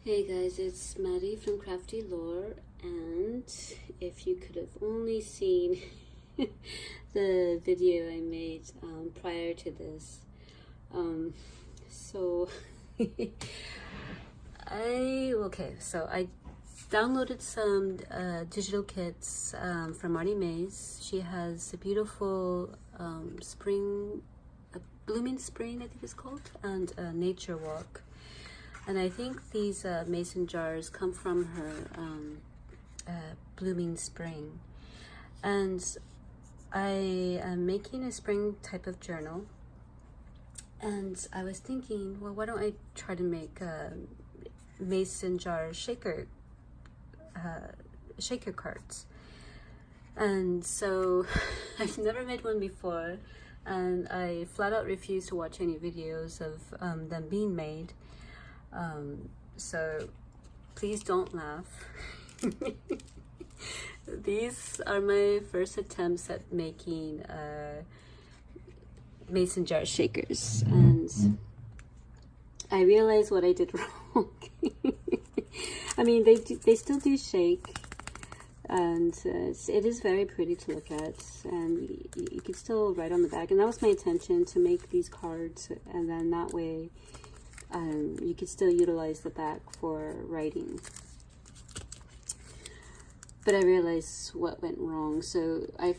Hey guys, it's Maddie from Crafty Lore, and if you could have only seen the video I made prior to this, so I downloaded some digital kits from Marty Mays. She has a beautiful blooming spring, I think it's called, and a nature walk. And I think these mason jars come from her blooming spring. And I am making a spring type of journal. And I was thinking, well, why don't I try to make a mason jar shaker cards? And so I've never made one before. And I flat out refuse to watch any videos of them being made. So please don't laugh. These are my first attempts at making mason jar shakers, and I realized what I did wrong. I mean, they still do shake, and it is very pretty to look at, and you can still write on the back. And that was my intention, to make these cards, and then that way you can still utilize the back for writing. But I realized what went wrong. So I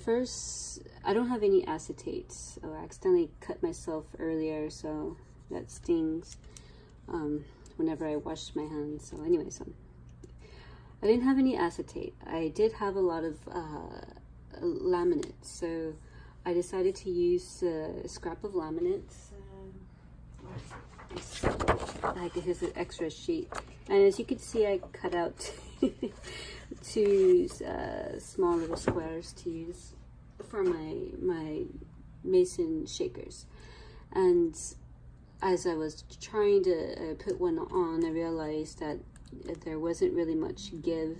don't have any acetate. So I accidentally cut myself earlier, so that stings whenever I wash my hands. So anyway, I didn't have any acetate. I did have a lot of laminate, so I decided to use a scrap of laminate. Like, here's an extra sheet, and as you can see, I cut out two small little squares to use for my mason shakers. And as I was trying to put one on, I realized that there wasn't really much give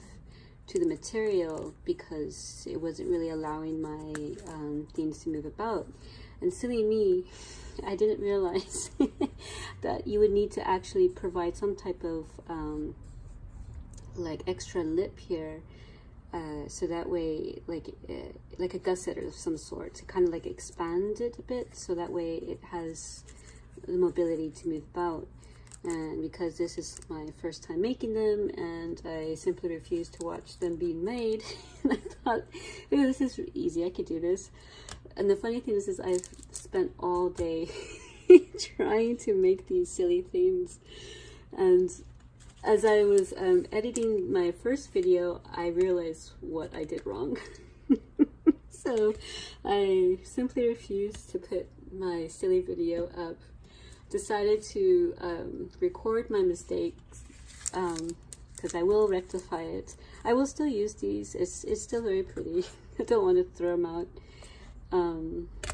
to the material, because it wasn't really allowing my things to move about. And silly me, I didn't realize that you would need to actually provide some type of like extra lip here, so that way, like a gusset of some sort, to kind of like expand it a bit, so that way it has the mobility to move about. And because this is my first time making them, and I simply refused to watch them being made, and I thought, oh, this is easy, I could do this. And the funny thing is I've spent all day trying to make these silly things. And as I was editing my first video, I realized what I did wrong. So I simply refused to put my silly video up. Decided to record my mistakes, because I will rectify it. I will still use these. It's still very pretty. I don't want to throw them out.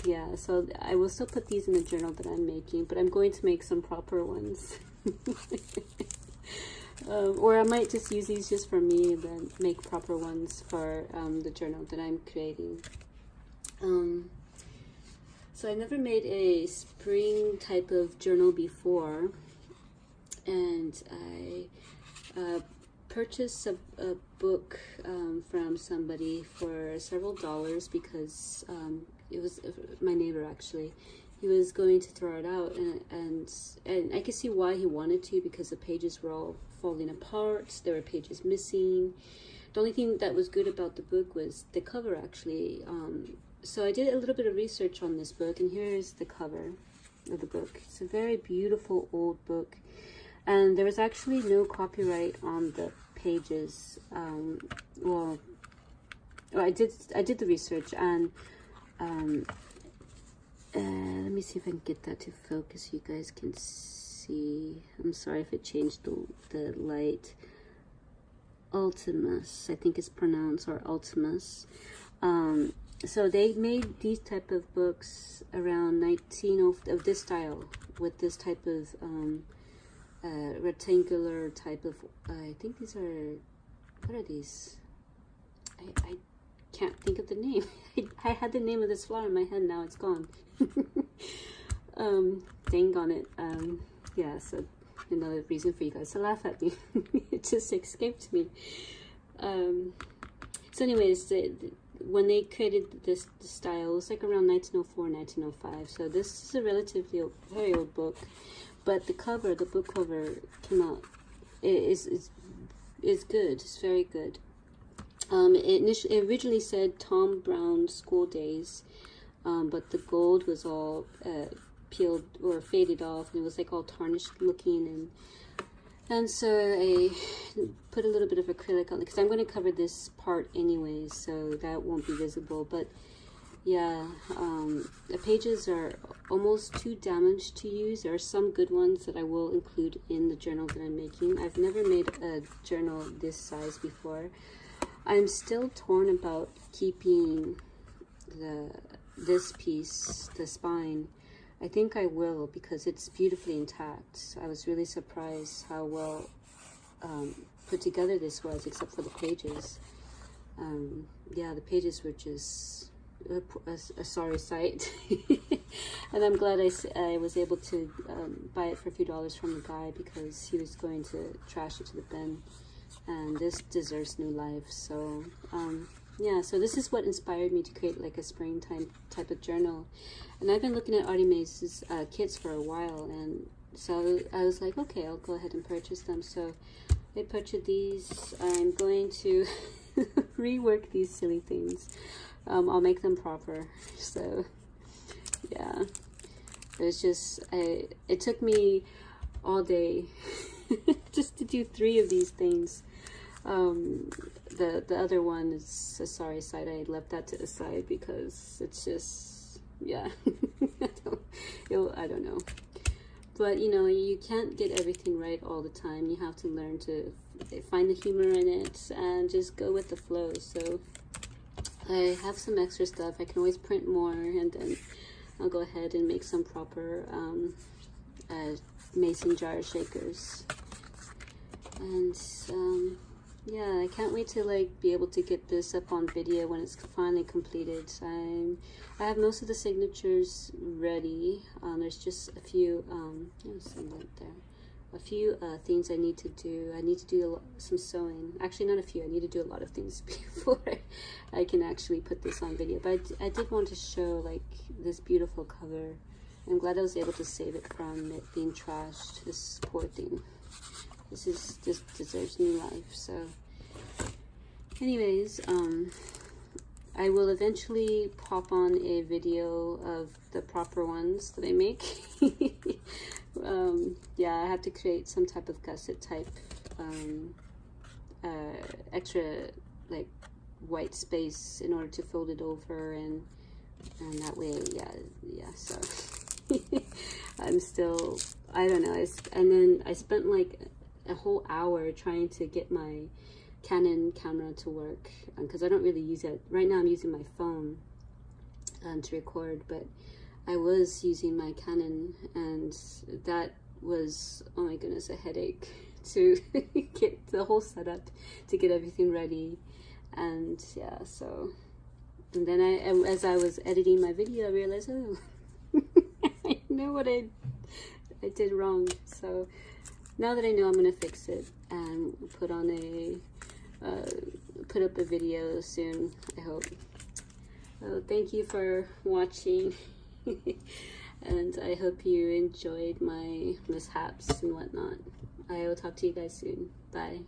Yeah, so I will still put these in the journal that I'm making, but I'm going to make some proper ones. Or I might just use these just for me, and then make proper ones for the journal that I'm creating. So I never made a spring type of journal before, and I purchased a book from somebody for several dollars, because it was my neighbor, actually. He was going to throw it out, and I could see why he wanted to, because the pages were all falling apart. There were pages missing. The only thing that was good about the book was the cover, actually. So I did a little bit of research on this book, and here is the cover of the book. It's a very beautiful old book, and there was actually no copyright on the pages. Well, I did the research, and let me see if I can get that to focus. You guys can see. I'm sorry if it changed the light. Ultimus, I think it's pronounced, or Ultimus. So they made these type of books around 1900 of this style, with this type of rectangular type of, I think these are, what are these? I can't think of the name. I had the name of this flower in my head, now it's gone. Dang on it. Yeah, so another reason for you guys to laugh at me. It just escaped me. So anyways, when they created this style, it was like around 1904, 1905. So this is a relatively very old book, but the book cover came out. Is good. It's very good. It originally said Tom Brown School Days, but the gold was all peeled or faded off, and it was like all tarnished looking, and so I put a little bit of acrylic on it because I'm going to cover this part anyways, so that won't be visible. But yeah, the pages are almost too damaged to use. There are some good ones that I will include in the journal that I'm making. I've never made a journal this size before. I'm still torn about keeping this piece, the spine. I think I will because it's beautifully intact. I was really surprised how well put together this was, except for the pages. Yeah, the pages were just a sorry sight. And I'm glad I was able to buy it for a few dollars from the guy because he was going to trash it to the bin. And this deserves new life. So yeah, so this is what inspired me to create like a springtime type of journal. And I've been looking at Artie Mae's kits for a while, and so I was like, okay, I'll go ahead and purchase them. So I purchased these. I'm going to rework these silly things. I'll make them proper. So yeah, it was just it took me all day just to do 3 of these things. The other one is a sorry side. I left that to the side because it's just, yeah. I don't know, but you know, you can't get everything right all the time. You have to learn to find the humor in it and just go with the flow. So I have some extra stuff. I can always print more, and then I'll go ahead and make some proper mason jar shakers. And yeah, I can't wait to like be able to get this up on video when it's finally completed. I have most of the signatures ready. There's just a few a few things I need to do. I need to do some sewing. Actually, not a few. I need to do a lot of things before I can actually put this on video. But I did want to show like this beautiful cover. I'm glad I was able to save it from it being trashed. This poor thing. This deserves new life. So anyways, I will eventually pop on a video of the proper ones that I make. Yeah, I have to create some type of gusset type extra like white space in order to fold it over, and that way, yeah, so I'm still, I don't know, and then I spent like a whole hour trying to get my Canon camera to work, because I don't really use it. Right now I'm using my phone to record, but I was using my Canon, and that was, oh my goodness, a headache to get the whole setup, to get everything ready. And yeah, so, and then as I was editing my video, I realized, oh, I know what I did wrong. So now that I know, I'm gonna fix it and put on put up a video soon, I hope. So thank you for watching. And I hope you enjoyed my mishaps and whatnot. I will talk to you guys soon. Bye.